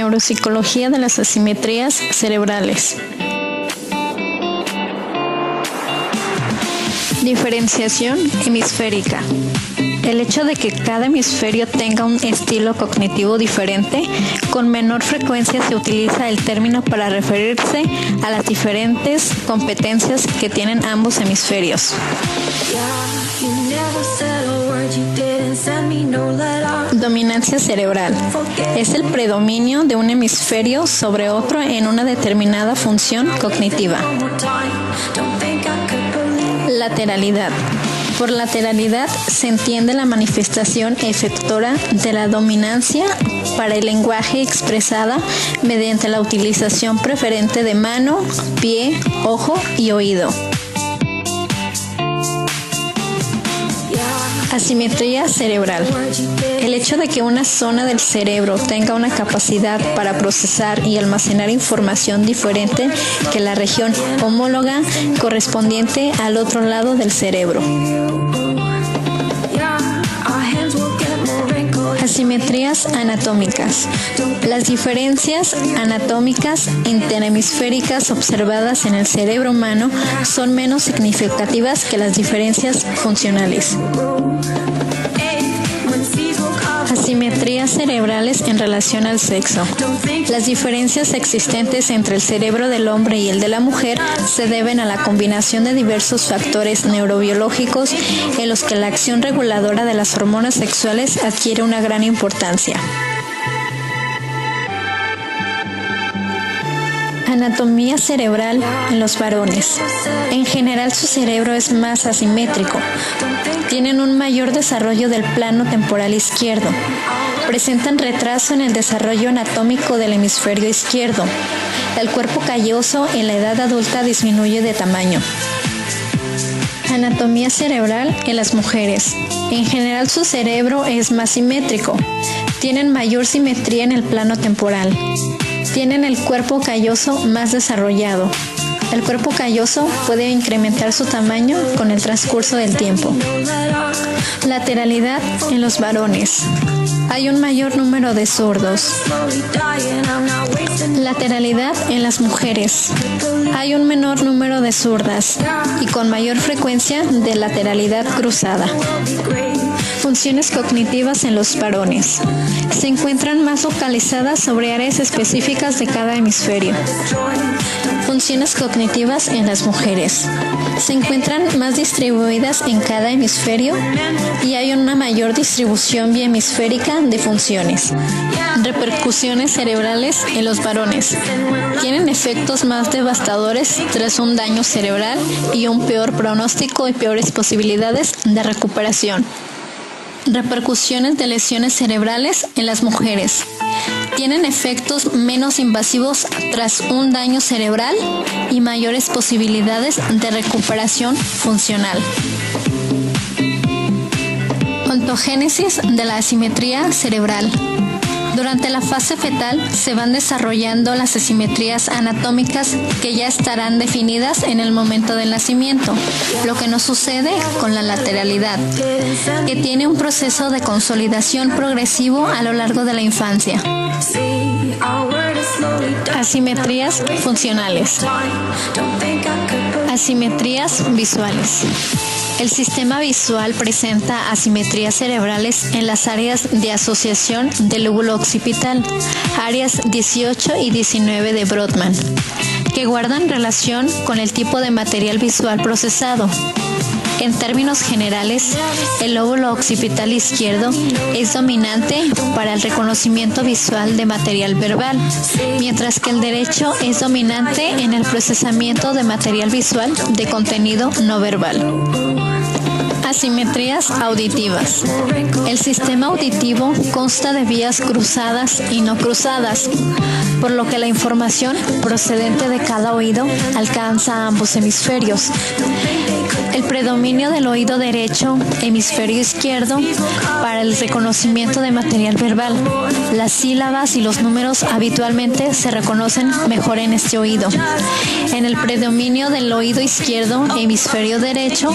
Neuropsicología de las asimetrías cerebrales. Diferenciación hemisférica. El hecho de que cada hemisferio tenga un estilo cognitivo diferente, con menor frecuencia se utiliza el término para referirse a las diferentes competencias que tienen ambos hemisferios. Dominancia cerebral. Es el predominio de un hemisferio sobre otro en una determinada función cognitiva. Lateralidad. Por lateralidad se entiende la manifestación efectora de la dominancia para el lenguaje expresada mediante la utilización preferente de mano, pie, ojo y oído. Asimetría cerebral. El hecho de que una zona del cerebro tenga una capacidad para procesar y almacenar información diferente que la región homóloga correspondiente al otro lado del cerebro. Asimetrías anatómicas. Las diferencias anatómicas interhemisféricas observadas en el cerebro humano son menos significativas que las diferencias funcionales. Asimetrías cerebrales en relación al sexo. Las diferencias existentes entre el cerebro del hombre y el de la mujer se deben a la combinación de diversos factores neurobiológicos en los que la acción reguladora de las hormonas sexuales adquiere una gran importancia. Anatomía cerebral en los varones. En general, su cerebro es más asimétrico. Tienen un mayor desarrollo del plano temporal izquierdo. Presentan retraso en el desarrollo anatómico del hemisferio izquierdo. El cuerpo calloso en la edad adulta disminuye de tamaño. Anatomía cerebral en las mujeres. En general, su cerebro es más simétrico. Tienen mayor simetría en el plano temporal. Tienen el cuerpo calloso más desarrollado. El cuerpo calloso puede incrementar su tamaño con el transcurso del tiempo. Lateralidad en los varones. Hay un mayor número de zurdos. Lateralidad en las mujeres. Hay un menor número de zurdas y con mayor frecuencia de lateralidad cruzada. Funciones cognitivas en los varones. Se encuentran más localizadas sobre áreas específicas de cada hemisferio. Funciones cognitivas en las mujeres. Se encuentran más distribuidas en cada hemisferio y hay una mayor distribución bihemisférica de funciones. Repercusiones cerebrales en los varones. Tienen efectos más devastadores tras un daño cerebral y un peor pronóstico y peores posibilidades de recuperación. Repercusiones de lesiones cerebrales en las mujeres. Tienen efectos menos invasivos tras un daño cerebral y mayores posibilidades de recuperación funcional. Ontogénesis de la asimetría cerebral. Durante la fase fetal se van desarrollando las asimetrías anatómicas que ya estarán definidas en el momento del nacimiento, lo que no sucede con la lateralidad, que tiene un proceso de consolidación progresivo a lo largo de la infancia. Asimetrías funcionales. Asimetrías visuales. El sistema visual presenta asimetrías cerebrales en las áreas de asociación del lóbulo occipital, áreas 18 y 19 de Brodmann, que guardan relación con el tipo de material visual procesado. En términos generales, el lóbulo occipital izquierdo es dominante para el reconocimiento visual de material verbal, mientras que el derecho es dominante en el procesamiento de material visual de contenido no verbal. Asimetrías auditivas. El sistema auditivo consta de vías cruzadas y no cruzadas, por lo que la información procedente de cada oído alcanza ambos hemisferios. El predominio del oído derecho, hemisferio izquierdo, para el reconocimiento de material verbal. Las sílabas y los números habitualmente se reconocen mejor en este oído. En el predominio del oído izquierdo, hemisferio derecho,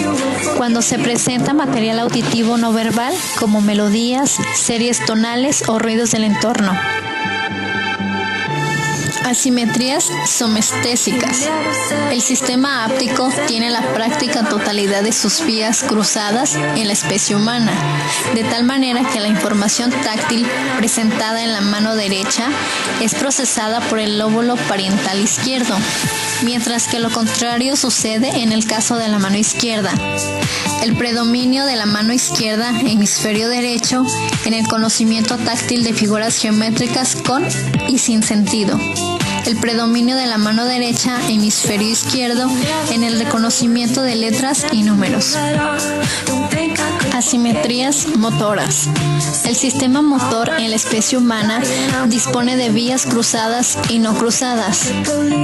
cuando se presenta material auditivo no verbal como melodías, series tonales o ruidos del entorno. Asimetrías somestésicas. El sistema áptico tiene la práctica totalidad de sus vías cruzadas en la especie humana, de tal manera que la información táctil presentada en la mano derecha es procesada por el lóbulo parietal izquierdo, mientras que lo contrario sucede en el caso de la mano izquierda. El predominio de la mano izquierda, hemisferio derecho, en el conocimiento táctil de figuras geométricas con y sin sentido. El predominio de la mano derecha, hemisferio izquierdo, en el reconocimiento de letras y números. Asimetrías motoras. El sistema motor en la especie humana dispone de vías cruzadas y no cruzadas.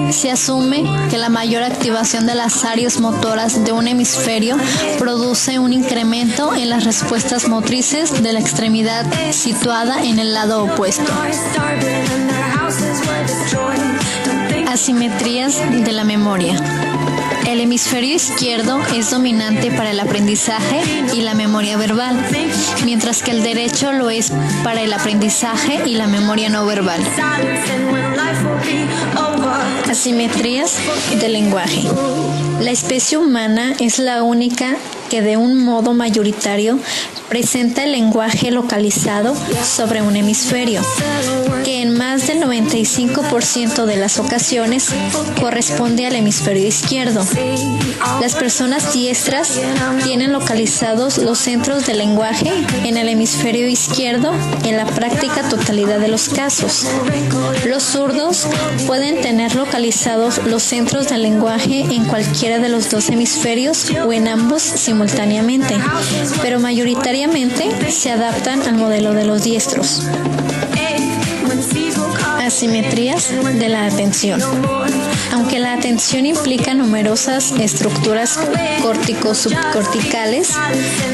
Se asume que la mayor activación de las áreas motoras de un hemisferio produce un incremento en las respuestas motrices de la extremidad situada en el lado opuesto. Asimetrías de la memoria. El hemisferio izquierdo es dominante para el aprendizaje y la memoria verbal, mientras que el derecho lo es para el aprendizaje y la memoria no verbal. Asimetrías del lenguaje. La especie humana es la única que de un modo mayoritario presenta el lenguaje localizado sobre un hemisferio, que en más del 95% de las ocasiones corresponde al hemisferio izquierdo. Las personas diestras tienen localizados los centros del lenguaje en el hemisferio izquierdo en la práctica totalidad de los casos. Los zurdos pueden tener localizados los centros del lenguaje en cualquiera de los dos hemisferios o en ambos simultáneamente, pero mayoritariamente se adaptan al modelo de los diestros. Asimetrías de la atención. Aunque la atención implica numerosas estructuras córtico-subcorticales,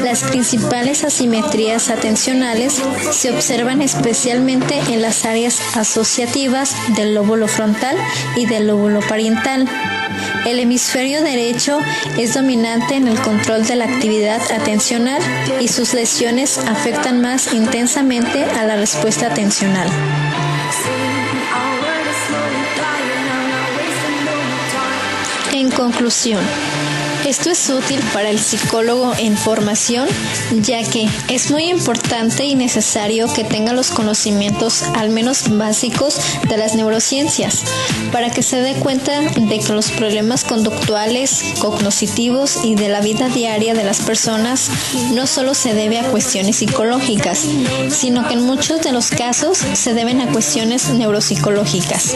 las principales asimetrías atencionales se observan especialmente en las áreas asociativas del lóbulo frontal y del lóbulo parietal. El hemisferio derecho es dominante en el control de la actividad atencional y sus lesiones afectan más intensamente a la respuesta atencional. En conclusión, esto es útil para el psicólogo en formación, ya que es muy importante y necesario que tenga los conocimientos al menos básicos de las neurociencias, para que se dé cuenta de que los problemas conductuales, cognitivos y de la vida diaria de las personas no solo se debe a cuestiones psicológicas, sino que en muchos de los casos se deben a cuestiones neuropsicológicas.